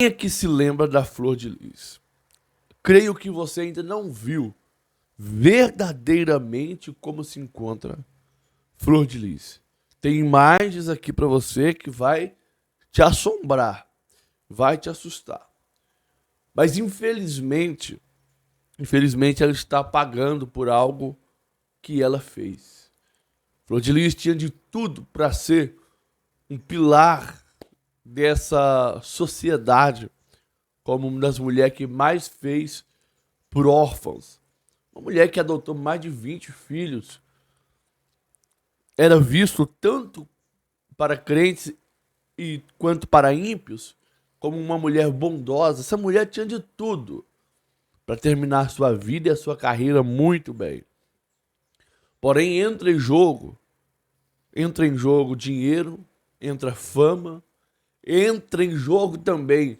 Quem é que se lembra da Flor de Lis? Creio que você ainda não viu verdadeiramente como se encontra Flor de Lis. Tem imagens aqui para você que vai te assombrar, vai te assustar. Mas infelizmente ela está pagando por algo que ela fez. Flor de Lis tinha de tudo para ser um pilar dessa sociedade, como uma das mulheres que mais fez por órfãos. Uma mulher que adotou mais de 20 filhos. Era visto tanto para crentes quanto para ímpios como uma mulher bondosa. Essa mulher tinha de tudo para terminar sua vida e a sua carreira muito bem. Porém, entra em jogo dinheiro, entra fama, entra em jogo também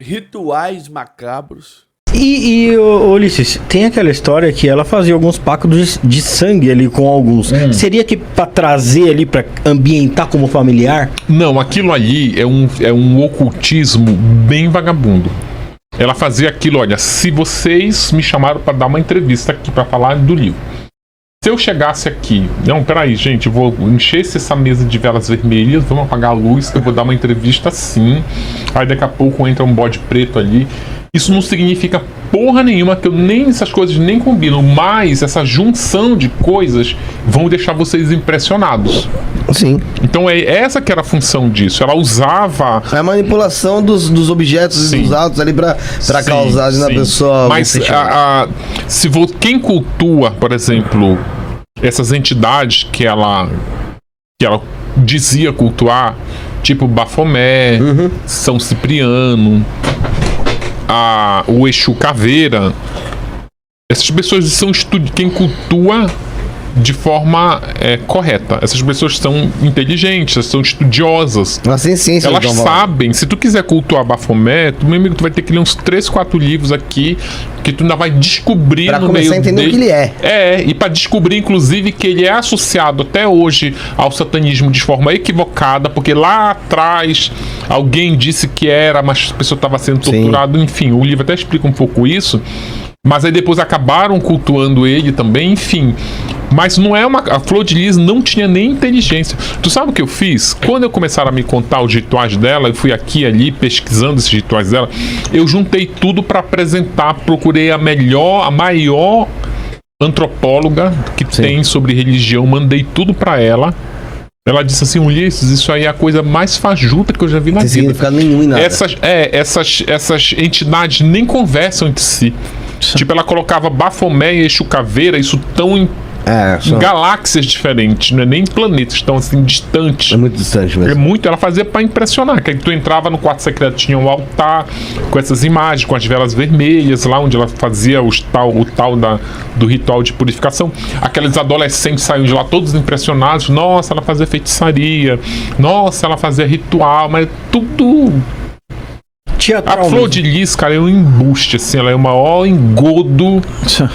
rituais macabros. Ulisses, tem aquela história que ela fazia alguns pactos de sangue ali com alguns. Seria que pra trazer ali, pra ambientar como familiar? Não, aquilo ali é um ocultismo bem vagabundo. Ela fazia aquilo, olha, se vocês me chamaram pra dar uma entrevista aqui pra falar do livro. Se eu chegasse aqui, não, peraí, gente, eu vou encher essa mesa de velas vermelhas, vamos apagar a luz, que eu vou dar uma entrevista assim. Aí daqui a pouco entra um bode preto ali. Isso não significa porra nenhuma, que essas coisas nem combinam, mas essa junção de coisas vão deixar vocês impressionados. Sim. Então é essa que era a função disso. Ela usava a manipulação dos objetos e dos atos ali pra causar na pessoa. Mas quem cultua, por exemplo, essas entidades que ela dizia cultuar, tipo Bafomé, São Cipriano, o Exu Caveira, essas pessoas são quem cultua de forma correta. Essas pessoas são inteligentes, são estudiosas. Elas têm ciência. Elas sabem. Se tu quiser cultuar Bafomé, meu amigo, tu vai ter que ler uns 3, 4 livros aqui que tu ainda vai descobrir pra no começar meio a entender dele. O que ele é. E pra descobrir, inclusive, que ele é associado até hoje ao satanismo de forma equivocada, porque lá atrás alguém disse que era, mas a pessoa estava sendo torturada. Enfim, o livro até explica um pouco isso. Mas aí depois acabaram cultuando ele também, enfim. Mas não é a Flor de Lis não tinha nem inteligência. Tu sabe o que eu fiz? Quando eu começaram a me contar os rituais dela, eu fui aqui e ali pesquisando esses rituais dela, eu juntei tudo para apresentar, procurei a maior antropóloga que tem sobre religião, mandei tudo para ela. Ela disse assim, Ulisses, isso aí é a coisa mais fajuta que eu já vi na vida. Sem significado nenhum em nada. Essas entidades nem conversam entre si. Tipo, ela colocava Bafomé e Exu Caveira, isso tão em galáxias diferentes, não é nem planetas, estão assim distantes. É muito distante mesmo. Ela fazia pra impressionar, que aí tu entrava no quarto secreto, tinha um altar com essas imagens, com as velas vermelhas, lá onde ela fazia o tal do ritual de purificação. Aqueles adolescentes saíam de lá todos impressionados, nossa, ela fazia feitiçaria, nossa, ela fazia ritual, mas tudo... A Flor de Lis, cara, é um embuste, assim, ela é o maior engodo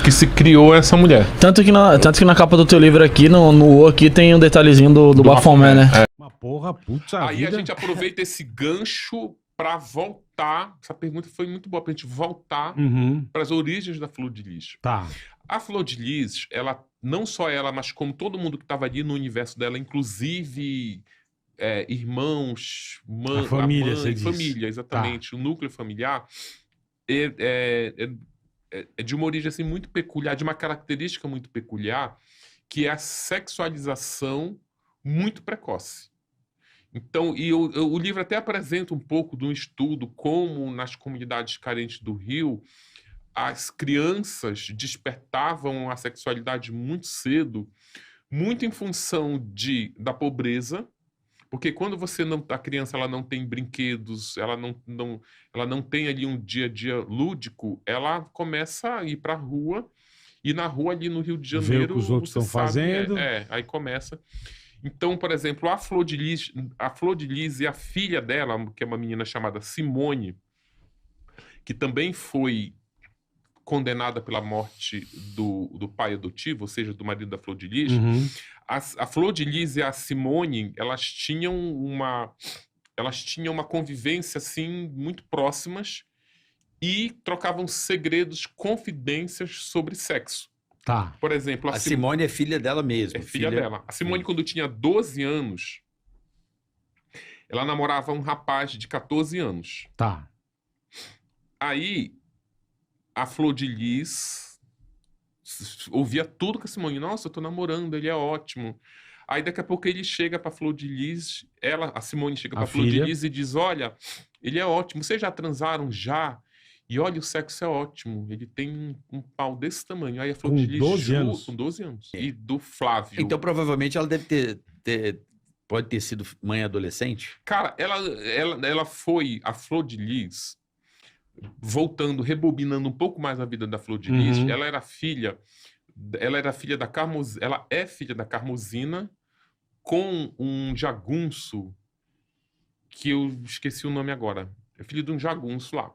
que se criou essa mulher. Tanto que na capa do teu livro aqui, no O aqui, tem um detalhezinho do Bafomé, né? Uma porra, putz, Aí a gente aproveita esse gancho pra voltar. Essa pergunta foi muito boa pra gente voltar para as origens da Flor de Lis. Tá. A Flor de Lis, ela, não só ela, mas como todo mundo que estava ali no universo dela, inclusive... irmãos, a família, família, exatamente. Tá. O núcleo familiar é de uma origem assim, muito peculiar, de uma característica muito peculiar, que é a sexualização muito precoce. Então, o livro até apresenta um pouco de um estudo como nas comunidades carentes do Rio as crianças despertavam a sexualidade muito cedo, muito em função da pobreza. Porque quando a criança ela não tem brinquedos, ela não tem ali um dia a dia lúdico, ela começa a ir para a rua, e na rua ali no Rio de Janeiro... Ver o que os outros estão fazendo. Aí começa. Então, por exemplo, a Flor de Lis e a filha dela, que é uma menina chamada Simone, que também foi condenada pela morte do pai adotivo, ou seja, do marido da Flor de Lis, a Flor de Lis e a Simone, elas tinham elas tinham uma convivência, assim, muito próximas e trocavam segredos, confidências sobre sexo. Tá. Por exemplo, A Simone é filha dela mesmo. é filha dela. A Simone, quando tinha 12 anos, ela namorava um rapaz de 14 anos. Tá. Aí, a Flor de Lis ouvia tudo com a Simone. Nossa, eu tô namorando, ele é ótimo. Aí, daqui a pouco, ele chega pra Flor de Lis, a Simone chega pra Flor de filha. Lis e diz, olha, ele é ótimo, vocês já transaram já? E olha, o sexo é ótimo, ele tem um pau desse tamanho. Aí a Flor Com de Lis 12 anos. com 12 anos. E do Flávio. Então, provavelmente, ela deve pode ter sido mãe adolescente? Cara, ela foi a Flor de Lis, voltando, rebobinando um pouco mais a vida da Flor de Lis. Uhum. Ela é filha da Carmosina com um jagunço que eu esqueci o nome agora. É filho de um jagunço lá.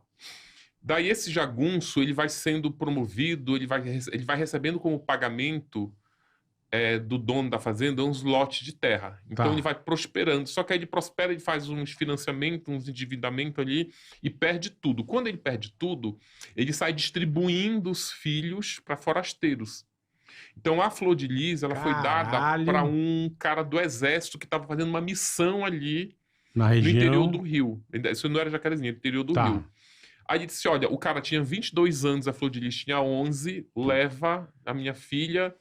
Daí esse jagunço, ele vai sendo promovido, ele vai recebendo como pagamento do dono da fazenda uns lotes de terra. Então Tá. ele vai prosperando. Só que aí ele prospera, ele faz uns financiamentos, uns endividamentos ali e perde tudo. Quando ele perde tudo, ele sai distribuindo os filhos para forasteiros. Então a Flor de Lis, ela foi dada Caralho. para um cara do exército que estava fazendo uma missão ali Na no região. interior do Rio. Isso não era Jacarezinho, era interior do Tá. Rio. Aí ele disse, olha, o cara tinha 22 anos, a Flor de Lis tinha 11, leva a minha filha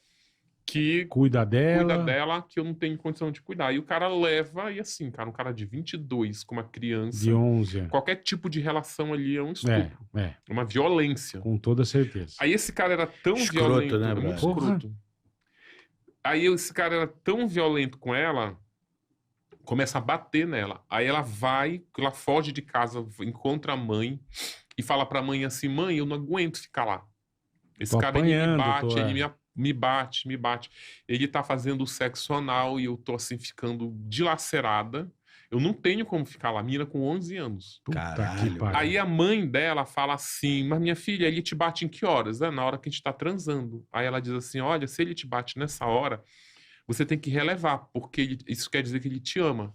que Cuida dela. cuida dela, que eu não tenho condição de cuidar. E o cara leva, e assim, cara, um cara de 22 com uma criança, De 11 anos. qualquer tipo de relação ali é um estupro, É, uma violência. com toda certeza. Aí esse cara era tão Escroto, violento, né, muito brother? escroto. Aí esse cara era tão violento com ela, começa a bater nela. Aí ela foge de casa, encontra a mãe e fala pra mãe assim, mãe, eu não aguento ficar lá. Esse Tô cara, ele me apanhando, bate, tô, ele me bate. Ele tá fazendo sexo anal e eu tô assim, ficando dilacerada. Eu não tenho como ficar lá, menina com 11 anos. Puta Caralho. que pariu. Aí a mãe dela fala assim, mas minha filha, ele te bate em que horas? Na hora que a gente tá transando. Aí ela diz assim, olha, se ele te bate nessa hora, você tem que relevar, porque isso quer dizer que ele te ama.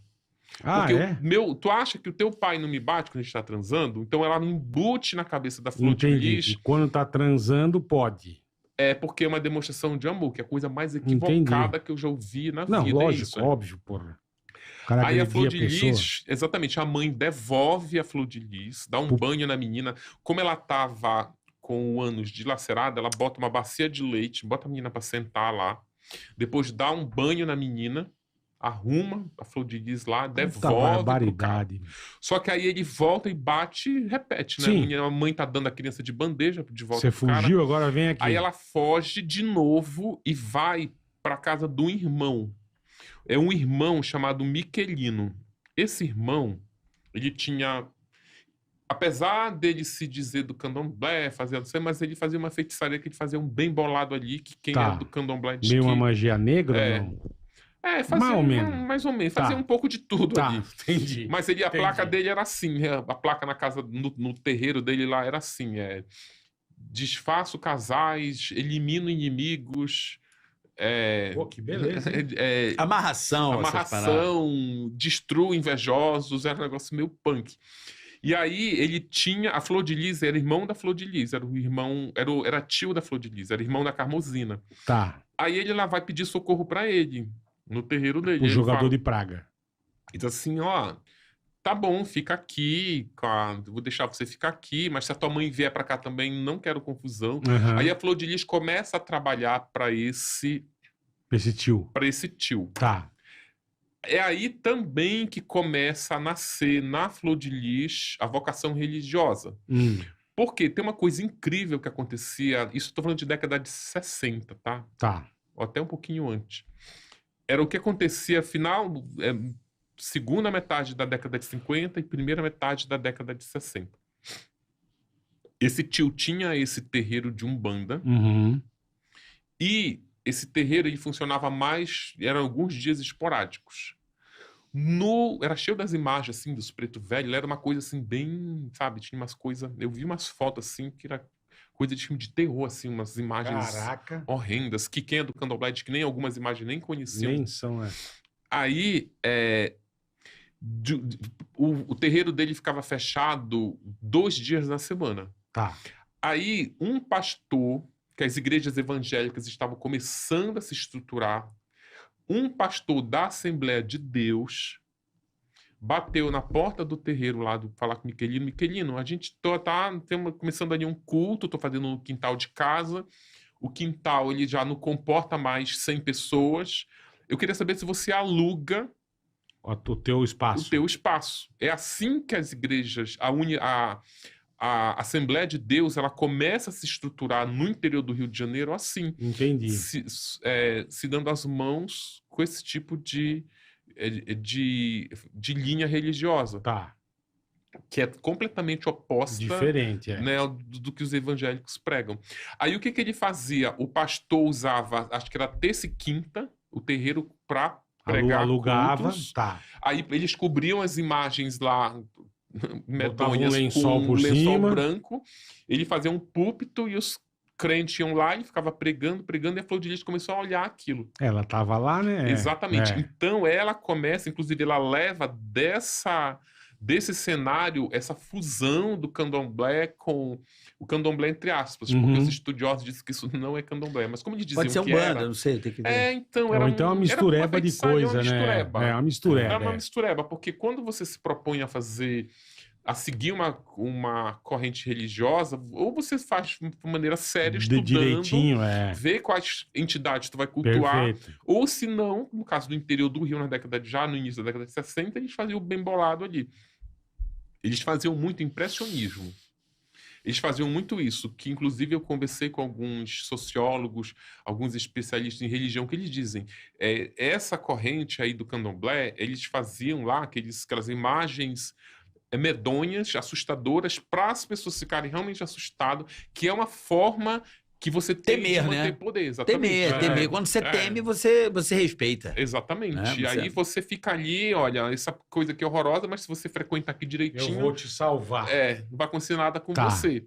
Ah, Porque é? tu acha que o teu pai não me bate quando a gente tá transando? Então ela não embute na cabeça da Flor de Entendi. Lis. E quando tá transando, pode. É porque é uma demonstração de amor, que é a coisa mais equivocada que eu já ouvi na Não, vida. lógico, é isso, óbvio, porra. O cara Aí a agredia Flor de pessoa. Lis, exatamente, a mãe devolve a Flor de Lis, dá um banho na menina. Como ela tava com o ânus dilacerado, ela bota uma bacia de leite, bota a menina pra sentar lá, depois dá um banho na menina, arruma a Flor de Lis lá, Puta devolve pro cara. barbaridade. Só que aí ele volta e bate e repete, né? Sim. A mãe tá dando a criança de bandeja de volta Você pro cara. fugiu, agora vem aqui. Aí ela foge de novo e vai pra casa do irmão. É um irmão chamado Miquelino. Esse irmão, ele tinha... Apesar dele se dizer do candomblé, mas ele fazia uma feitiçaria que ele fazia um bem bolado ali, que quem Tá. é do candomblé diz Meio que... uma magia negra, É. não? fazia Mais ou menos. mais ou menos. Tá. Fazia um pouco de tudo Tá, ali. entendi. Mas a Entendi. placa dele era assim, a placa na casa, no terreiro dele lá era assim, desfaço casais, elimino inimigos, Pô, que beleza, hein? Amarração, essas paradas. amarração, destruo invejosos, era um negócio meio punk. E aí ele tinha, a Flor de Lis era irmão da Flor de Lis, era o irmão, era tio da Flor de Lis, era irmão da Carmosina. Tá. Aí ele lá vai pedir socorro pra ele, no terreiro dele. O Ele jogador fala- de praga. Diz assim, ó, tá bom, fica aqui, vou deixar você ficar aqui, mas se a tua mãe vier pra cá também, não quero confusão. Aham. Aí a Flor de Lis começa a trabalhar pra esse Esse tio. Tá. É aí também que começa a nascer na Flor de Lis a vocação religiosa. Porque tem uma coisa incrível que acontecia, isso eu tô falando de década de 60, tá? Tá. Ou até um pouquinho antes. Era o que acontecia segunda metade da década de 50 e primeira metade da década de 60. Esse tio tinha esse terreiro de Umbanda Uhum. e esse terreiro ele funcionava mais, eram alguns dias esporádicos. Era cheio das imagens assim dos preto velho, era uma coisa assim bem, sabe, tinha umas coisas, eu vi umas fotos assim que era coisa de filme de terror assim, umas imagens Caraca. horrendas, que quem é do candomblé diz que nem algumas imagens nem conheciam. Nem são, Aí, O terreiro dele ficava fechado 2 dias na semana. Tá. Aí, um pastor, que as igrejas evangélicas estavam começando a se estruturar, um pastor da Assembleia de Deus bateu na porta do terreiro lá, falar com o Miquelino. Miquelino, a gente tá começando ali um culto, tô fazendo no quintal de casa. O quintal, ele já não comporta mais 100 pessoas. Eu queria saber se você aluga O teu espaço. o teu espaço. É assim que as igrejas, a Assembleia de Deus, ela começa a se estruturar no interior do Rio de Janeiro assim. Entendi. Se dando as mãos com esse tipo de linha religiosa, Tá. que é completamente oposta, Diferente, né, do que os evangélicos pregam. Aí o que ele fazia? O pastor usava, acho que era terça e quinta, o terreiro para pregar Alugava, cultos. tá. Aí eles cobriam as imagens lá medonhas um lençol com por um lençol cima. branco. Ele fazia um púlpito e os crentes iam lá e ficava pregando, e a Flor de Lis começou a olhar aquilo. Ela tava lá, né? Exatamente. É. Então ela começa, inclusive ela leva desse cenário essa fusão do candomblé com o candomblé entre aspas, porque os estudiosos dizem que isso não é candomblé, mas como eles diziam Pode ser que Umbanda, era... não sei, tem que ver. então Ou então uma mistureba de coisa, né? É uma mistureba. Era uma mistureba, porque quando você se propõe a seguir uma corrente religiosa, ou você faz de maneira séria, estudando, direitinho, vê quais entidades tu vai cultuar, Perfeito. ou se não, no caso do interior do Rio, no início da década de 60, eles faziam o bem bolado ali. Eles faziam muito impressionismo. Eles faziam muito isso, que inclusive eu conversei com alguns sociólogos, alguns especialistas em religião, que eles dizem, essa corrente aí do candomblé, eles faziam lá aquelas imagens medonhas, assustadoras, para as pessoas ficarem realmente assustadas, que é uma forma que você tem Temer, de manter né? poder. Exatamente. Temer. Quando você teme, você respeita. Exatamente. E aí você fica ali, olha, essa coisa aqui é horrorosa, mas se você frequentar aqui direitinho... Eu vou te salvar. não vai acontecer nada com você.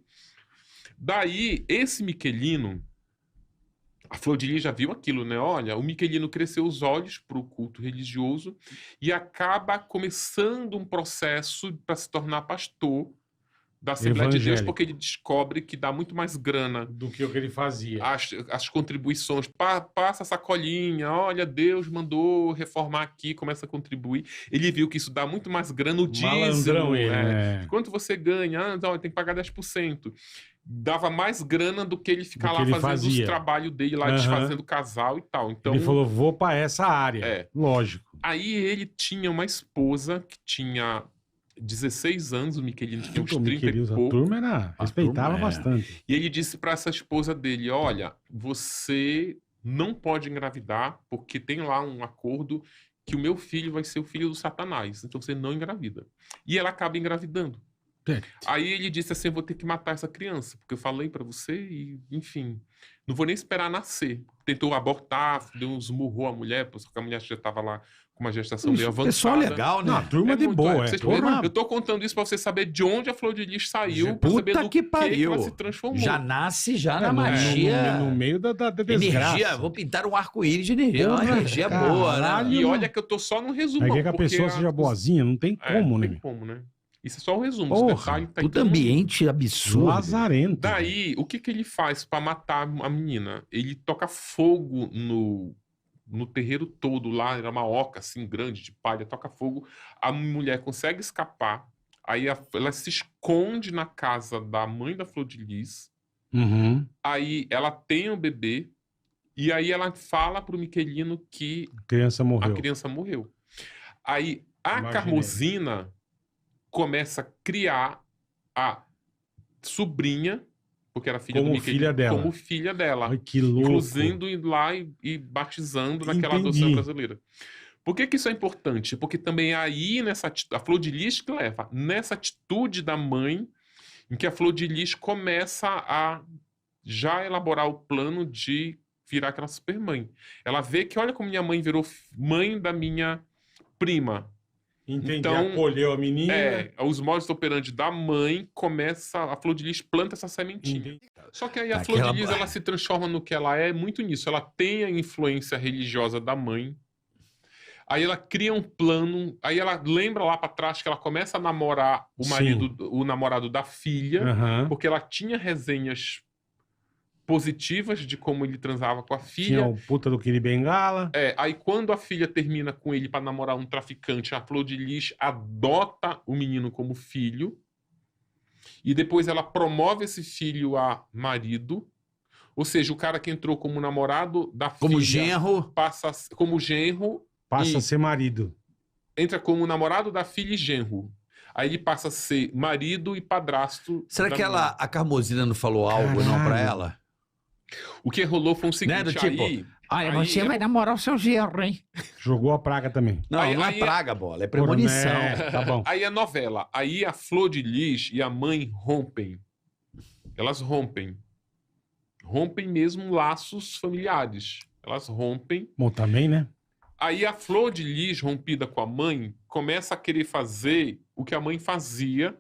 Daí, esse Miquelino, a Flor de Lis já viu aquilo, né? Olha, o Miquelino cresceu os olhos para o culto religioso e acaba começando um processo para se tornar pastor da Assembleia de Deus, porque ele descobre que dá muito mais grana do que o que ele fazia. As contribuições, passa a sacolinha, olha, Deus mandou reformar aqui, começa a contribuir. Ele viu que isso dá muito mais grana, o dízimo. Quanto você ganha? Olha, tem que pagar 10%. Dava mais grana do que ele ficar lá fazendo os trabalhos dele lá, desfazendo o casal e tal. Então, ele falou, vou para essa área. Lógico. Aí ele tinha uma esposa que tinha 16 anos, o Miquelino tinha uns 30 e pouco. A turma respeitava bastante. E ele disse para essa esposa dele, olha, você não pode engravidar, porque tem lá um acordo que o meu filho vai ser o filho do Satanás, então você não engravida. E ela acaba engravidando. Aí ele disse assim, eu vou ter que matar essa criança, porque eu falei pra você e, enfim, não vou nem esperar nascer. Tentou abortar, deu uns murrou a mulher, porque a mulher já estava lá com uma gestação meio avançada. Pessoal legal, né? Não, a turma de boa. Eu tô contando isso pra você saber de onde a Flor de Lis saiu, pra saber do que ela se transformou. Já nasce na magia. No meio da desgraça. Energia, vou pintar um arco-íris de energia. Uma energia boa, né? E olha que eu tô só no resumo. É que a pessoa seja boazinha, não tem como, né? Não tem como, né? Isso é só o resumo. Porra, puta ambiente absurdo. Lazarento. Daí, o que ele faz pra matar a menina? Ele toca fogo no terreiro todo lá, era uma oca assim grande de palha, toca fogo. A mulher consegue escapar. Aí ela se esconde na casa da mãe da Flor de Lis. Aí ela tem o bebê. E aí ela fala pro Miquelino que a criança morreu. Aí a Carmosina começa a criar a sobrinha, porque era filha do Miquelino, como filha dela. Ai, que louco. Inclusive indo lá e batizando naquela adoção brasileira. Por que isso é importante? Porque também aí, a Flor de Lis que leva, nessa atitude da mãe, em que a Flor de Lis começa a já elaborar o plano de virar aquela supermãe. Ela vê que, olha como minha mãe virou mãe da minha prima. Entendi, então, acolheu a menina. Os modus operandi da mãe a Flor de Lis planta essa sementinha. Entendi. Só que aí a Flor de Lis, ela se transforma no que ela é muito nisso. Ela tem a influência religiosa da mãe. Aí ela cria um plano, aí ela lembra lá pra trás que ela começa a namorar o namorado da filha, porque ela tinha resenhas positivas de como ele transava com a filha. Tinha o puta do Kiri Bengala. Aí quando a filha termina com ele pra namorar um traficante, a Flor de Lis adota o menino como filho, e depois ela promove esse filho a marido, ou seja, o cara que entrou como namorado da Como filha genro. passa como genro, Passa a ser marido. entra como namorado da filha e genro. Aí ele passa a ser marido e padrasto. Será da que menina. a Carmozina não falou algo não pra Caralho. ela? O que rolou foi o seguinte, Né, do tipo, aí... Olha, aí você vai namorar o seu genro, hein? Jogou a praga também. Não, Aí- não aí- é praga, bola, é premonição. É, tá bom. Aí a novela. Aí a Flor de Lis e a mãe rompem. Elas rompem. Rompem mesmo laços familiares. Elas rompem. Bom, também, né? Aí a Flor de Lis, rompida com a mãe, começa a querer fazer o que a mãe fazia,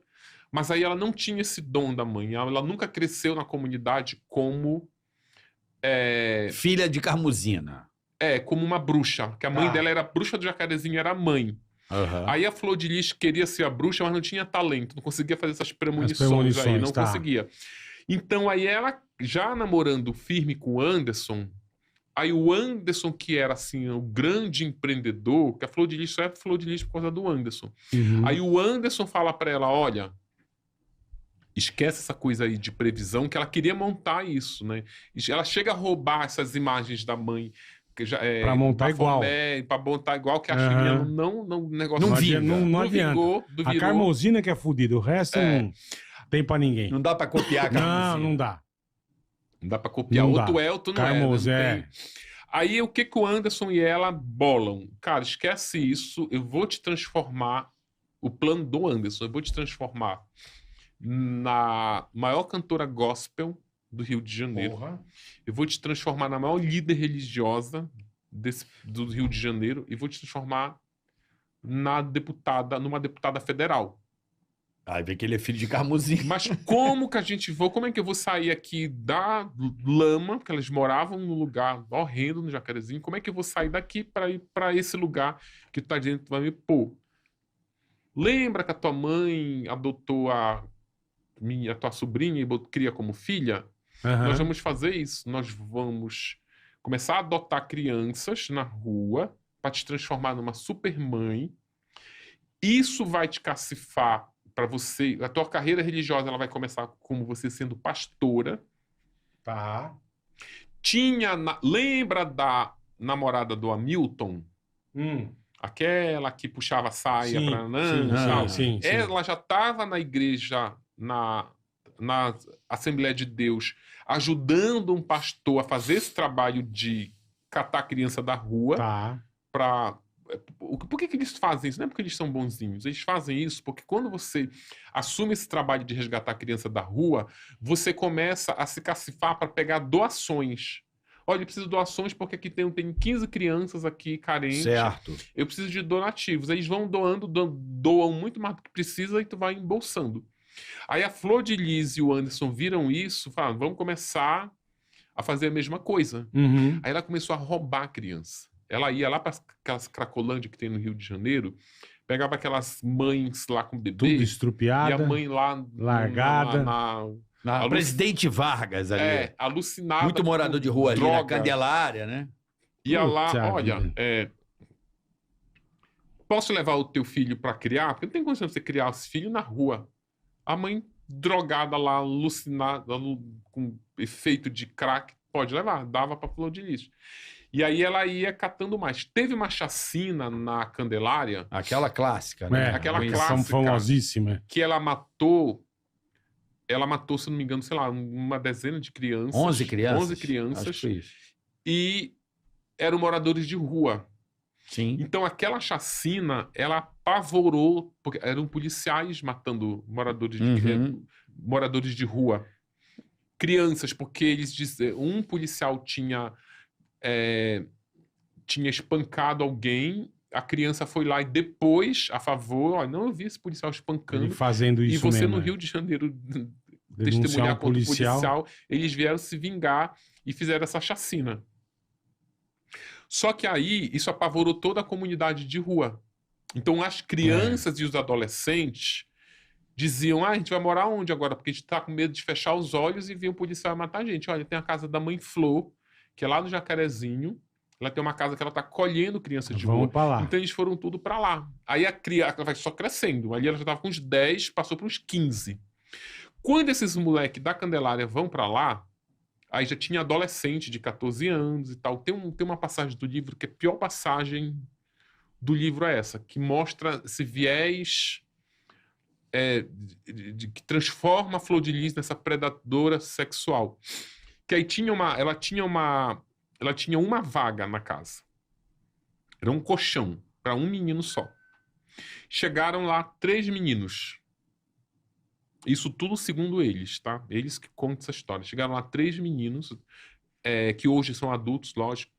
mas aí ela não tinha esse dom da mãe. Ela nunca cresceu na comunidade como... Filha de Carmozina. como uma bruxa. Que a mãe Ah. dela era a bruxa do Jacarezinho, era a mãe. Aí a Flor de Lis queria ser a bruxa, mas não tinha talento, não conseguia fazer essas premonições aí, não tá. conseguia. Então aí ela, já namorando firme com o Anderson, aí o Anderson, que era assim, o grande empreendedor, que a Flor de Lis só é Flor de Lis por causa do Anderson. Uhum. Aí o Anderson fala pra ela, olha, esquece essa coisa aí de previsão, que ela queria montar isso, né? Ela chega a roubar essas imagens da mãe, que já, Pra montar igual. Pra montar igual, que a Aham. Chiliano não negócio Não vinga. adianta, não adianta. vingou, A virou. Carmozina que é fodida, o resto não tem pra ninguém. Não dá pra copiar a Não, Carmozina. não dá. Não dá pra copiar. Não Outro dá. Elton não Carmoz, é. Né? é. Não tem. Aí o que o Anderson e ela bolam? Cara, esquece isso, eu vou te transformar, o plano do Anderson, eu vou te transformar na maior cantora gospel do Rio de Janeiro. Porra. Eu vou te transformar na maior líder religiosa do Rio de Janeiro e vou te transformar numa deputada federal. Aí vê que ele é filho de Carmozina. Mas como é que eu vou sair aqui da lama, porque elas moravam num lugar horrendo no Jacarezinho, como é que eu vou sair daqui para ir para esse lugar que tu tá dizendo que tu vai me pôr? Lembra que a tua mãe adotou a tua sobrinha e cria como filha? Aham. Nós vamos fazer isso. Nós vamos começar a adotar crianças na rua para te transformar numa super mãe. Isso vai te cacifar para você. A tua carreira religiosa ela vai começar como você sendo pastora. Tá. Lembra da namorada do Hamilton? Aquela que puxava a saia Sim, para sim. Ela já estava na igreja, na Assembleia de Deus, ajudando um pastor a fazer esse trabalho de catar a criança da rua. Tá. Por que eles fazem isso? Não é porque eles são bonzinhos. Eles fazem isso porque quando você assume esse trabalho de resgatar a criança da rua, você começa a se cacifar para pegar doações. Olha, eu preciso de doações porque aqui tem 15 crianças aqui carentes. Certo. Eu preciso de donativos. Eles vão doam muito mais do que precisa e tu vai embolsando. Aí a Flor de Lis e o Anderson viram isso, falaram, vamos começar a fazer a mesma coisa. Uhum. Aí ela começou a roubar a criança. Ela ia lá para aquelas Cracolândia que tem no Rio de Janeiro, pegava aquelas mães lá com bebê, Tudo estrupiada. e a mãe lá largada. Na Presidente Vargas ali. alucinada. Muito morador de rua ali, na droga. Candelária, né? Ia lá, Puta olha, vida. posso levar o teu filho para criar? Porque não tem condição de você criar esse filho na rua. A mãe drogada lá, alucinada, com efeito de crack, pode levar, dava pra Flor de Lis. E aí ela ia catando mais. Teve uma chacina na Candelária, Aquela clássica, né? aquela São clássica. famosíssimas. que ela matou, se não me engano, sei lá, uma dezena de crianças. 11 crianças. 11 crianças. Acho que foi isso. E eram moradores de rua. Sim. Então aquela chacina, ela apavorou, porque eram policiais matando moradores moradores de rua. Crianças, porque eles diziam, um policial tinha espancado alguém, a criança foi lá e depois, a favor, ó, não, eu vi esse policial espancando. Ele fazendo E isso você mesmo. no Rio de Janeiro Denunciar testemunhar um contra o policial. policial, eles vieram se vingar e fizeram essa chacina. Só que aí, isso apavorou toda a comunidade de rua. Então, as crianças e os adolescentes diziam, a gente vai morar onde agora? Porque a gente tá com medo de fechar os olhos e vir o policial matar a gente. Olha, tem a casa da mãe Flor, que é lá no Jacarezinho. Ela tem uma casa que ela tá colhendo crianças de rua. Vamos pra lá. Então, eles foram tudo pra lá. Aí a criança vai só crescendo. Ali ela já tava com uns 10, passou para uns 15. Quando esses moleques da Candelária vão pra lá, aí já tinha adolescente de 14 anos e tal. Tem uma passagem do livro que a pior passagem do livro é essa, que mostra esse viés que transforma a Flor de Lis nessa predadora sexual. Que aí ela tinha uma vaga na casa. Era um colchão para um menino só. Chegaram lá 3 meninos. Isso tudo segundo eles, tá? Eles que contam essa história. Chegaram lá 3 meninos, que hoje são adultos, lógico,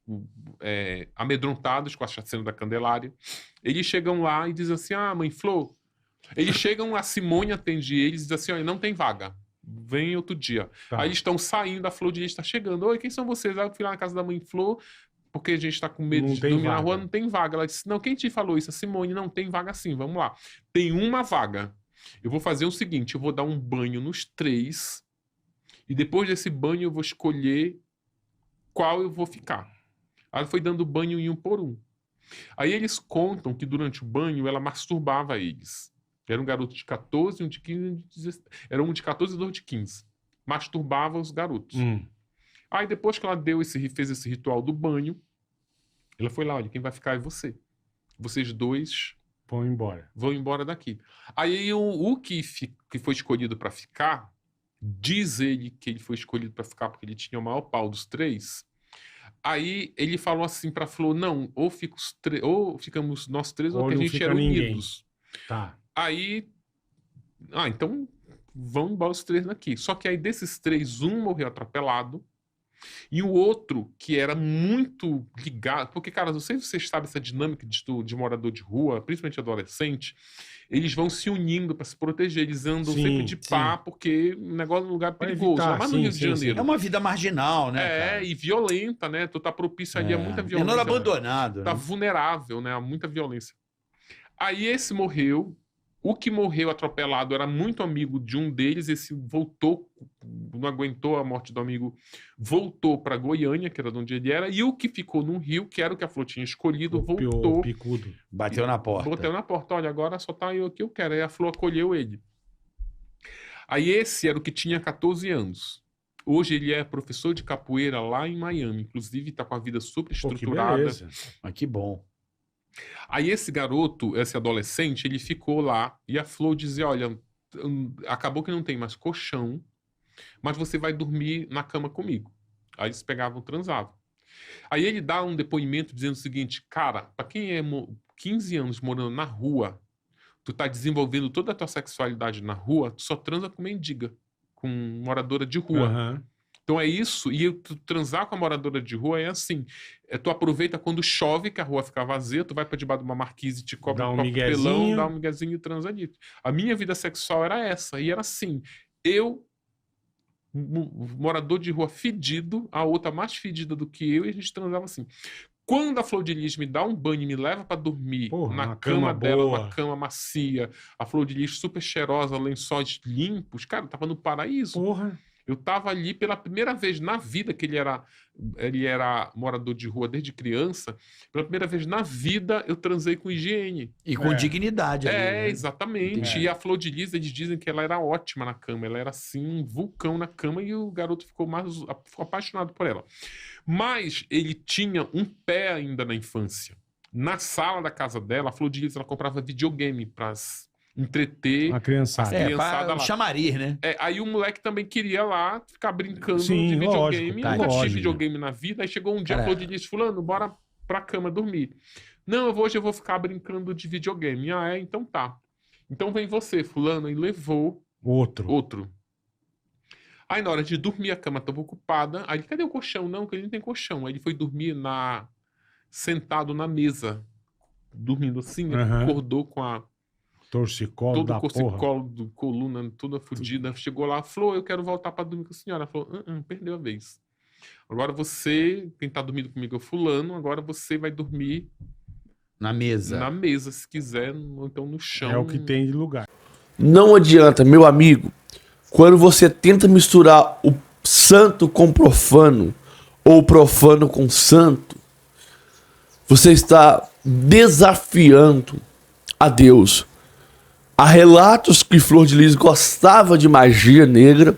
amedrontados com a chacina da Candelária. Eles chegam lá e dizem assim, mãe Flor... Eles chegam, a Simone atende eles e diz assim, olha, não tem vaga, vem outro dia. Tá. Aí eles estão saindo, a Flor de Lis está chegando. Oi, quem são vocês? Eu fui lá na casa da mãe Flor, porque a gente está com medo de dormir na rua, não tem vaga. Ela disse, não, quem te falou isso? A Simone, não tem vaga sim, vamos lá. Tem uma vaga. Eu vou fazer o seguinte, eu vou dar um banho nos 3, e depois desse banho eu vou escolher qual eu vou ficar. Aí ela foi dando banho em um por um. Aí eles contam que durante o banho ela masturbava eles. Era um garoto de 14, um de 15, um de 16. Era um de 14 e dois de 15. Masturbava os garotos. Aí depois que ela fez esse ritual do banho, ela foi lá, olha, quem vai ficar é você. Vocês dois vão embora daqui. Aí o que foi escolhido para ficar, diz ele que ele foi escolhido para ficar porque ele tinha o maior pau dos 3. Aí ele falou assim pra Flor, não, ou ficamos nós 3 ou que a gente era unidos. Tá. Aí, então vão embora os 3 daqui. Só que aí desses 3, um morreu atropelado e o outro, que era muito ligado, porque, cara, não sei se vocês sabem essa dinâmica de morador de rua, principalmente adolescente, eles vão se unindo para se proteger, eles andam sempre de pá, porque o negócio é um lugar perigoso, mas no Rio de Janeiro. É uma vida marginal, né? Cara? E violenta, né? Tu tá propício ali a muita violência. Menor abandonado. Tá vulnerável, né? A muita violência. Aí esse morreu. O que morreu atropelado era muito amigo de um deles, esse voltou, não aguentou a morte do amigo, voltou para Goiânia, que era de onde ele era, e o que ficou no Rio, que era o que a Flor tinha escolhido, voltou. Picudo. Bateu na porta. Bateu na porta, olha, agora só tá eu que eu quero. Aí a Flor acolheu ele. Aí esse era o que tinha 14 anos. Hoje ele é professor de capoeira lá em Miami, inclusive tá com a vida super estruturada. Que beleza. Mas que bom. Aí esse garoto, esse adolescente, ele ficou lá e a Flor dizia, olha, acabou que não tem mais colchão, mas você vai dormir na cama comigo. Aí eles pegavam e transavam. Aí ele dá um depoimento dizendo o seguinte, cara, pra quem é 15 anos morando na rua, tu tá desenvolvendo toda a tua sexualidade na rua, tu só transa com mendiga, com moradora de rua. Uhum. Então é isso, e tu transar com a moradora de rua é assim, tu aproveita quando chove, que a rua fica vazia, tu vai pra debaixo de uma marquise, te cobra um papelão, dá um miguezinho e transa ali. A minha vida sexual era essa, e era assim, eu, morador de rua fedido, a outra mais fedida do que eu, e a gente transava assim. Quando a Flor de Lis me dá um banho e me leva pra dormir na cama dela, uma cama macia, a Flor de Lis super cheirosa, lençóis limpos, cara, eu tava no paraíso. Porra. Eu tava ali pela primeira vez na vida, que ele era morador de rua desde criança, pela primeira vez na vida eu transei com higiene. E com dignidade. Ali, né? Exatamente. E a Flor de Lis, eles dizem que ela era ótima na cama, ela era assim, um vulcão na cama, e o garoto ficou apaixonado por ela. Mas ele tinha um pé ainda na infância. Na sala da casa dela, a Flor de Lis, ela comprava videogame para entreter a criançada. Para chamariz, né? Aí o moleque também queria lá ficar brincando de videogame. Lógico, nunca tive videogame na vida. Aí chegou um dia, falou de disse, fulano, bora pra cama dormir. Não, hoje eu vou ficar brincando de videogame. Então tá. Então vem você, fulano. E levou outro. Aí na hora de dormir, a cama estava ocupada. Aí ele, cadê o colchão? Não, que ele não tem colchão. Aí ele foi dormir sentado na mesa, dormindo assim, acordou com a torcicolo todo da o torcicolo porra. coluna toda fodida. Chegou lá, falou, eu quero voltar pra dormir com a senhora. Ela falou, perdeu a vez. Agora você, quem tá dormindo comigo é o fulano, agora você vai dormir na mesa, se quiser, ou então no chão. É o que tem de lugar. Não adianta, meu amigo, quando você tenta misturar o santo com profano, ou profano com santo, você está desafiando a Deus. Há relatos que Flor de Lis gostava de magia negra.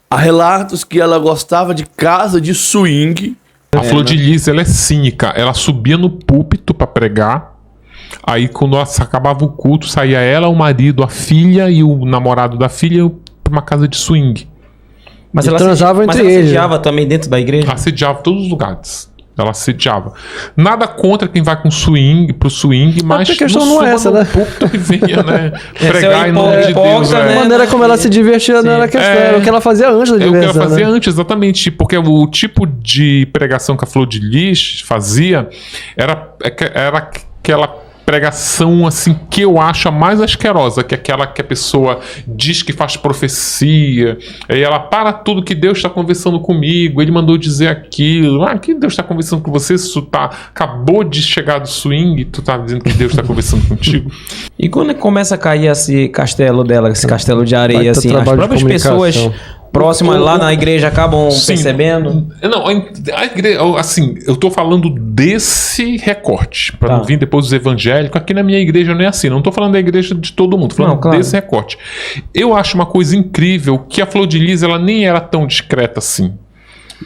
Há relatos que ela gostava de casa de swing. A Flor de Lis, ela é cínica. Ela subia no púlpito para pregar. Aí, quando acabava o culto, saía ela, o marido, a filha e o namorado da filha para uma casa de swing. Mas ela transava entre eles. Ela assediava também dentro da igreja? Assediava todos os lugares. Ela assediava. Nada contra quem vai com swing, pro swing, mas a questão não é essa, né? Que venha, né? Pregar em nome de Deus. A maneira como ela se divertia não era questão, era o que ela fazia antes da diversão. É o que ela fazia antes, exatamente. Porque o tipo de pregação que a Flor de Lis fazia era aquela pregação assim que eu acho a mais asquerosa, que é aquela que a pessoa diz que faz profecia, aí ela para tudo que Deus está conversando comigo, ele mandou dizer aquilo, que Deus está conversando com você, se tu acabou de chegar do swing, tu tá dizendo que Deus está conversando contigo. E quando começa a cair esse castelo dela, esse castelo de areia, assim, as próprias pessoas próximas lá na igreja acabam percebendo? Não, a igreja, assim, eu tô falando desse recorte, para não vir depois dos evangélicos. Aqui na minha igreja não é assim, não tô falando da igreja de todo mundo, tô falando desse recorte. Eu acho uma coisa incrível que a Flor de Lis, ela nem era tão discreta assim.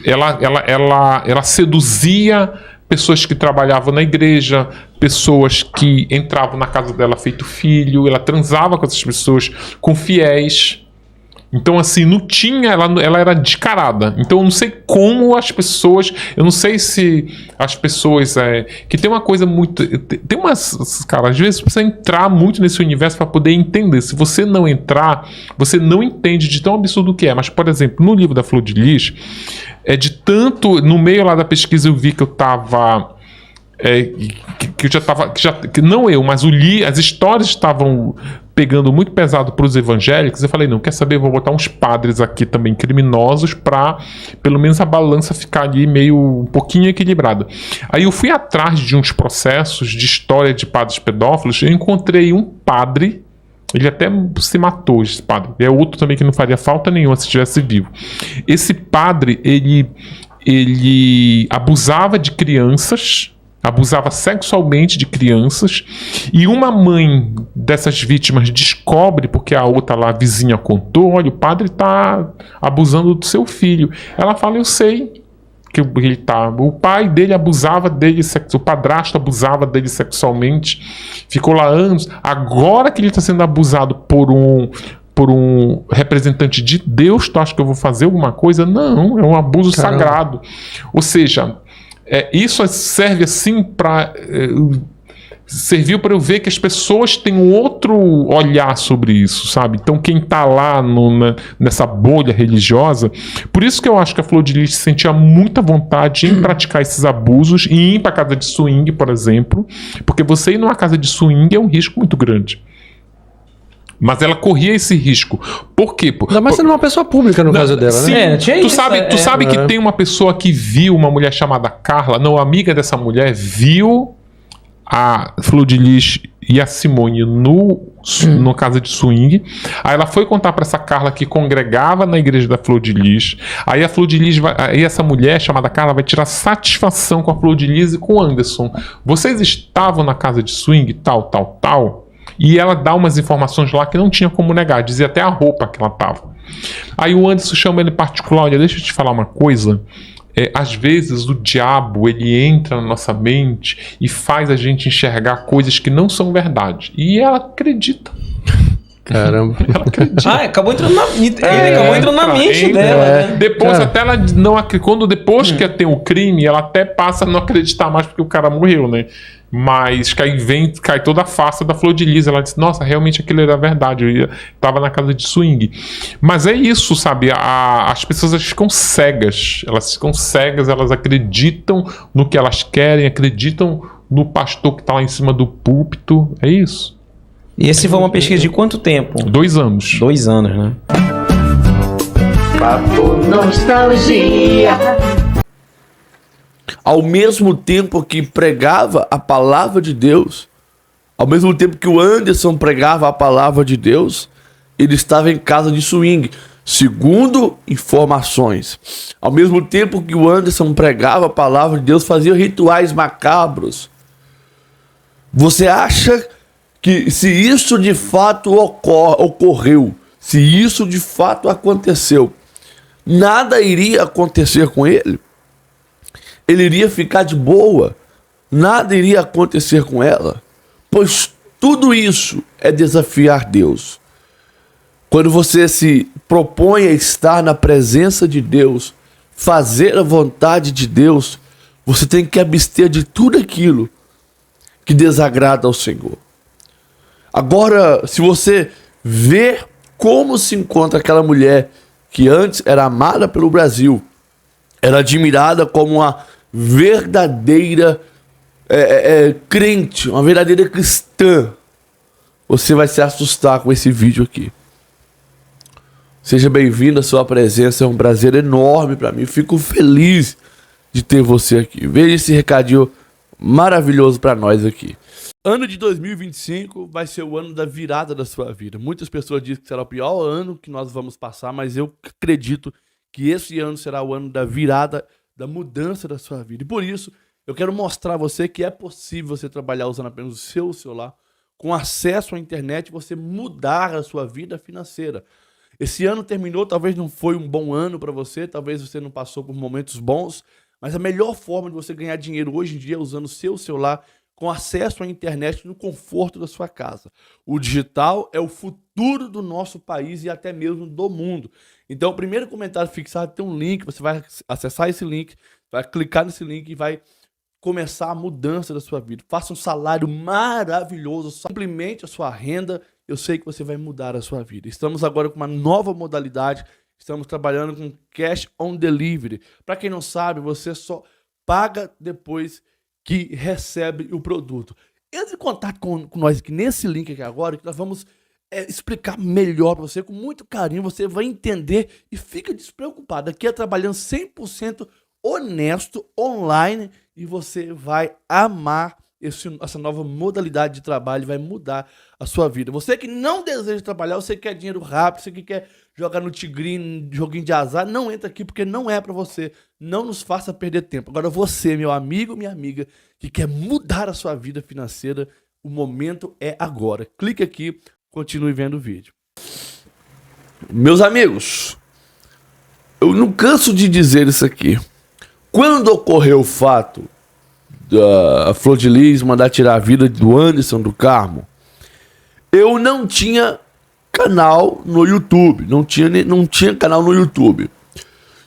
Ela seduzia pessoas que trabalhavam na igreja, pessoas que entravam na casa dela feito filho, ela transava com essas pessoas, com fiéis. Então, assim, não tinha, ela era descarada. Então, eu não sei como as pessoas, eu não sei se as pessoas, que tem uma coisa muito, tem umas, cara, às vezes você precisa entrar muito nesse universo para poder entender. Se você não entrar, você não entende de tão absurdo que é. Mas, por exemplo, no livro da Flor de Lis, de tanto, no meio lá da pesquisa eu vi que eu tava... que eu já tava, que não eu, mas as histórias estavam pegando muito pesado para os evangélicos. Eu falei, não, quer saber, eu vou botar uns padres aqui também criminosos para pelo menos a balança ficar ali meio um pouquinho equilibrada. Aí eu fui atrás de uns processos de história de padres pedófilos. Eu encontrei um padre, ele até se matou, esse padre, é outro também que não faria falta nenhuma se estivesse vivo. Esse padre, ele abusava de crianças, abusava sexualmente de crianças, e uma mãe dessas vítimas descobre, porque a outra lá, a vizinha, contou, olha, o padre tá abusando do seu filho. Ela fala, eu sei que ele tá, o pai dele abusava dele, o padrasto abusava dele sexualmente, ficou lá anos, agora que ele está sendo abusado por um representante de Deus, tu acha que eu vou fazer alguma coisa? Não, é um abuso sagrado. Ou seja, isso serve assim para... serviu para eu ver que as pessoas têm um outro olhar sobre isso, sabe? Então quem está lá nessa bolha religiosa, por isso que eu acho que a Flor de Lis sentia muita vontade em praticar esses abusos e ir para casa de swing, por exemplo, porque você ir numa casa de swing é um risco muito grande. Mas ela corria esse risco. Por quê? Ainda mais sendo uma pessoa pública no caso dela, sim, né? Tu sabe que tem uma pessoa que viu uma mulher chamada Carla, não, a amiga dessa mulher viu a Flor de Lis e a Simone no casa de swing. Aí ela foi contar para essa Carla que congregava na igreja da Flor de Lis. Aí a Flor de Lis aí essa mulher chamada Carla vai tirar satisfação com a Flor de Lis e com o Anderson. Vocês estavam na casa de swing, tal. E ela dá umas informações lá que não tinha como negar, dizia até a roupa que ela tava. Aí o Anderson chama ele em particular, olha, deixa eu te falar uma coisa. Às vezes o diabo ele entra na nossa mente e faz a gente enxergar coisas que não são verdade. E ela acredita. Caramba. Ela acredita. Acabou entrando na mente dela. Depois até ela não acredita. Depois que tem o crime, ela até passa a não acreditar mais porque o cara morreu, né? Mas cai toda a face da Flor de Lis. Ela diz, nossa, realmente aquilo era verdade, eu estava na casa de swing. Mas é isso, sabe? As pessoas ficam cegas. Elas acreditam no que elas querem, acreditam no pastor que está lá em cima do púlpito. É isso. E esse foi uma pesquisa de quanto tempo? 2 anos. 2 anos, né? Papo Nostalgia. Ao mesmo tempo que pregava a palavra de Deus, ao mesmo tempo que o Anderson pregava a palavra de Deus, ele estava em casa de swing, segundo informações. Ao mesmo tempo que o Anderson pregava a palavra de Deus, fazia rituais macabros. Você acha que se isso de fato ocorreu, se isso de fato aconteceu, nada iria acontecer com ele? Ele iria ficar de boa? Nada iria acontecer com ela? Pois tudo isso é desafiar Deus. Quando você se propõe a estar na presença de Deus, fazer a vontade de Deus, você tem que abster de tudo aquilo que desagrada ao Senhor. Agora, se você vê como se encontra aquela mulher que antes era amada pelo Brasil, era admirada como uma verdadeira crente, uma verdadeira cristã, você vai se assustar com esse vídeo aqui. Seja bem-vindo à sua presença, é um prazer enorme para mim. Fico feliz de ter você aqui. Veja esse recadinho maravilhoso para nós aqui. Ano de 2025 vai ser o ano da virada da sua vida. Muitas pessoas dizem que será o pior ano que nós vamos passar, mas eu acredito que esse ano será o ano da virada, da mudança da sua vida. E por isso, eu quero mostrar a você que é possível você trabalhar usando apenas o seu celular, com acesso à internet, você mudar a sua vida financeira. Esse ano terminou, talvez não foi um bom ano para você, talvez você não passou por momentos bons, mas a melhor forma de você ganhar dinheiro hoje em dia é usando o seu celular, com acesso à internet no conforto da sua casa. O digital é o futuro do nosso país e até mesmo do mundo. Então, o primeiro comentário fixado tem um link, você vai acessar esse link, vai clicar nesse link e vai começar a mudança da sua vida. Faça um salário maravilhoso, simplesmente a sua renda, eu sei que você vai mudar a sua vida. Estamos agora com uma nova modalidade, estamos trabalhando com Cash on Delivery. Para quem não sabe, você só paga depois que recebe o produto. Entre em contato com nós aqui nesse link aqui agora, que nós vamos explicar melhor para você, com muito carinho, você vai entender e fica despreocupado. Aqui é trabalhando 100% honesto, online, e você vai amar essa nova modalidade de trabalho, vai mudar a sua vida. Você que não deseja trabalhar, você que quer dinheiro rápido, você que quer jogar no tigrinho, joguinho de azar, não entra aqui porque não é para você. Não nos faça perder tempo. Agora você, meu amigo, minha amiga, que quer mudar a sua vida financeira, o momento é agora. Clique aqui, continue vendo o vídeo. Meus amigos, eu não canso de dizer isso aqui. Quando ocorreu o fato da Flor de Lis mandar tirar a vida do Anderson do Carmo, eu não tinha canal no YouTube, não tinha canal no YouTube.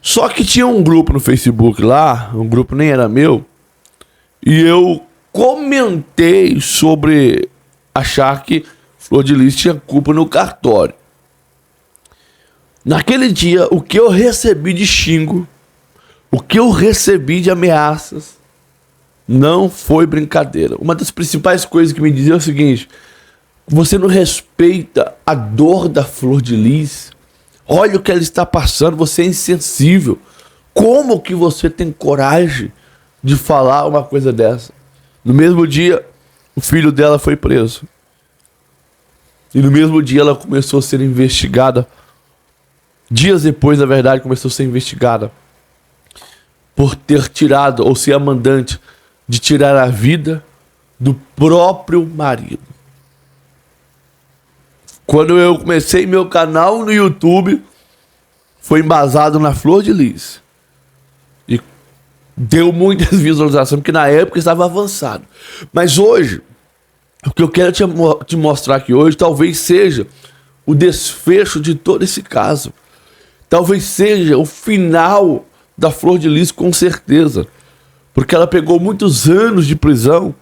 Só que tinha um grupo no Facebook lá, um grupo nem era meu, e eu comentei sobre achar que Flor de Lis tinha culpa no cartório. Naquele dia, o que eu recebi de xingo, o que eu recebi de ameaças, não foi brincadeira. Uma das principais coisas que me diziam é o seguinte: você não respeita a dor da Flor de Lis. Olha o que ela está passando, você é insensível. Como que você tem coragem de falar uma coisa dessa? No mesmo dia, o filho dela foi preso. E no mesmo dia ela começou a ser investigada. Dias depois, na verdade, começou a ser investigada por ter tirado, ou ser a mandante de tirar a vida do próprio marido. Quando eu comecei meu canal no YouTube, foi embasado na Flor de Lis. E deu muitas visualizações, porque na época estava avançado. Mas hoje, o que eu quero te mostrar aqui hoje, talvez seja o desfecho de todo esse caso. Talvez seja o final da Flor de Lis, com certeza. Porque ela pegou muitos anos de prisão.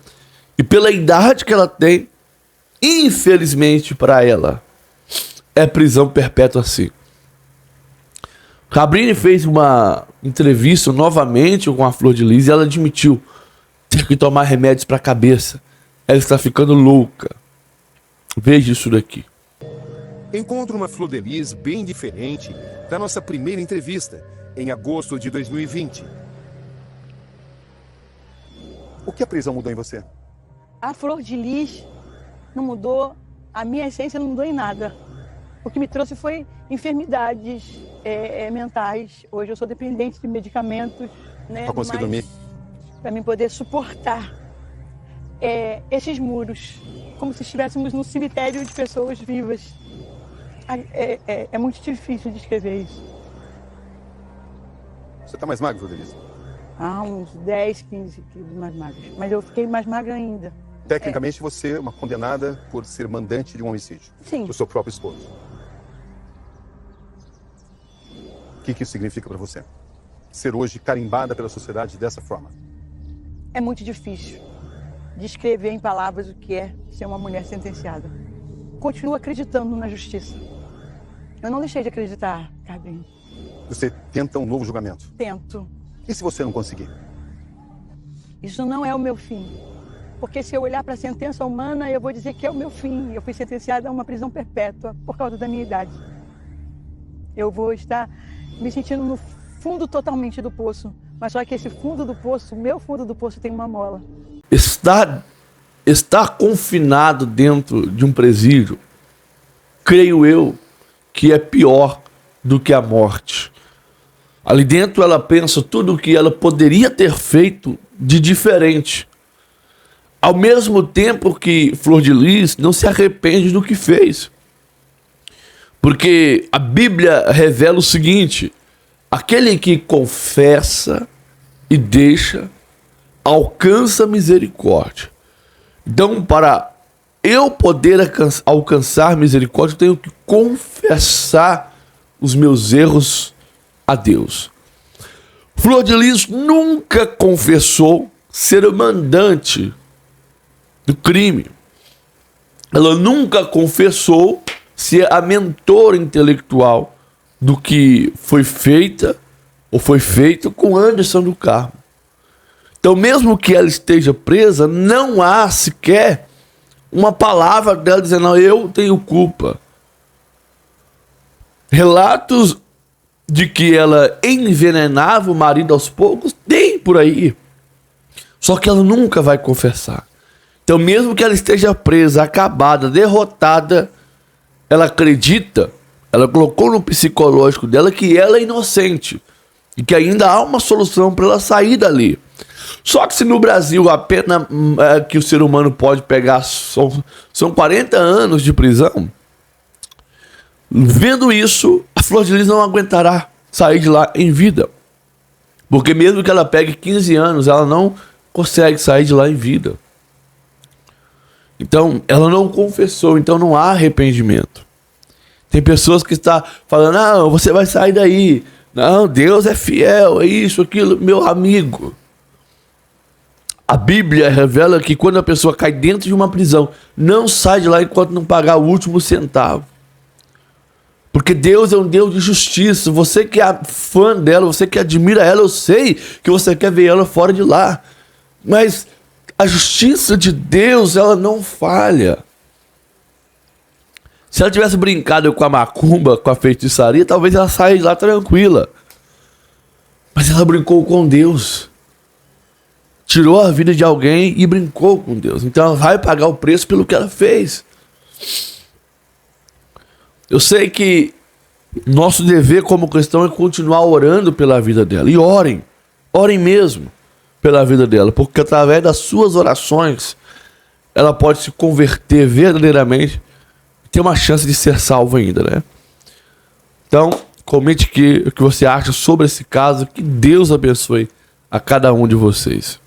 E pela idade que ela tem, infelizmente para ela, é prisão perpétua sim. Cabrini fez uma entrevista novamente com a Flor de Lis e ela admitiu ter que tomar remédios para a cabeça. Ela está ficando louca. Veja isso daqui. Encontro uma Flor de Lis bem diferente da nossa primeira entrevista, em agosto de 2020. O que a prisão mudou em você? A Flor de Lis não mudou, a minha essência não mudou em nada. O que me trouxe foi enfermidades mentais. Hoje eu sou dependente de medicamentos, né? Para conseguir dormir? Para mim poder suportar esses muros, como se estivéssemos num cemitério de pessoas vivas. É muito difícil descrever isso. Você está mais magro, Flor de Lis? Uns 10, 15 quilos mais magros. Mas eu fiquei mais magra ainda. Tecnicamente, você é uma condenada por ser mandante de um homicídio. Sim. Do seu próprio esposo. O que isso significa para você? Ser hoje carimbada pela sociedade dessa forma? É muito difícil descrever em palavras o que é ser uma mulher sentenciada. Continuo acreditando na justiça. Eu não deixei de acreditar, Carlinhos. Você tenta um novo julgamento? Tento. E se você não conseguir? Isso não é o meu fim. Porque se eu olhar para a sentença humana, eu vou dizer que é o meu fim. Eu fui sentenciada a uma prisão perpétua por causa da minha idade. Eu vou estar me sentindo no fundo totalmente do poço. Mas só que esse fundo do poço, o meu fundo do poço tem uma mola. Estar confinado dentro de um presídio, creio eu, que é pior do que a morte. Ali dentro ela pensa tudo o que ela poderia ter feito de diferente. Ao mesmo tempo que Flor de Lis não se arrepende do que fez. Porque a Bíblia revela o seguinte: aquele que confessa e deixa, alcança misericórdia. Então, para eu poder alcançar misericórdia, eu tenho que confessar os meus erros a Deus. Flor de Lis nunca confessou ser o mandante do crime. Ela nunca confessou ser a mentora intelectual do que foi feita ou foi feito com Anderson do Carmo. Então, mesmo que ela esteja presa, não há sequer uma palavra dela dizendo: não, eu tenho culpa. Relatos de que ela envenenava o marido aos poucos tem por aí. Só que ela nunca vai confessar. Então, mesmo que ela esteja presa, acabada, derrotada, ela acredita, ela colocou no psicológico dela que ela é inocente e que ainda há uma solução para ela sair dali. Só que se no Brasil a pena que o ser humano pode pegar são 40 anos de prisão, vendo isso, a Flor de Lis não aguentará sair de lá em vida. Porque mesmo que ela pegue 15 anos, ela não consegue sair de lá em vida. Então, ela não confessou, então não há arrependimento. Tem pessoas que estão falando: não, você vai sair daí. Não, Deus é fiel, é isso, aquilo. Meu amigo, a Bíblia revela que quando a pessoa cai dentro de uma prisão, não sai de lá enquanto não pagar o último centavo. Porque Deus é um Deus de justiça. Você que é fã dela, você que admira ela, eu sei que você quer ver ela fora de lá. Mas a justiça de Deus, ela não falha. Se ela tivesse brincado com a macumba, com a feitiçaria, talvez ela saia de lá tranquila. Mas ela brincou com Deus. Tirou a vida de alguém e brincou com Deus. Então ela vai pagar o preço pelo que ela fez. Eu sei que nosso dever como cristão é continuar orando pela vida dela. E orem. Orem mesmo pela vida dela. Porque através das suas orações, ela pode se converter verdadeiramente e ter uma chance de ser salva ainda, né? Então, comente o que você acha sobre esse caso. Que Deus abençoe a cada um de vocês.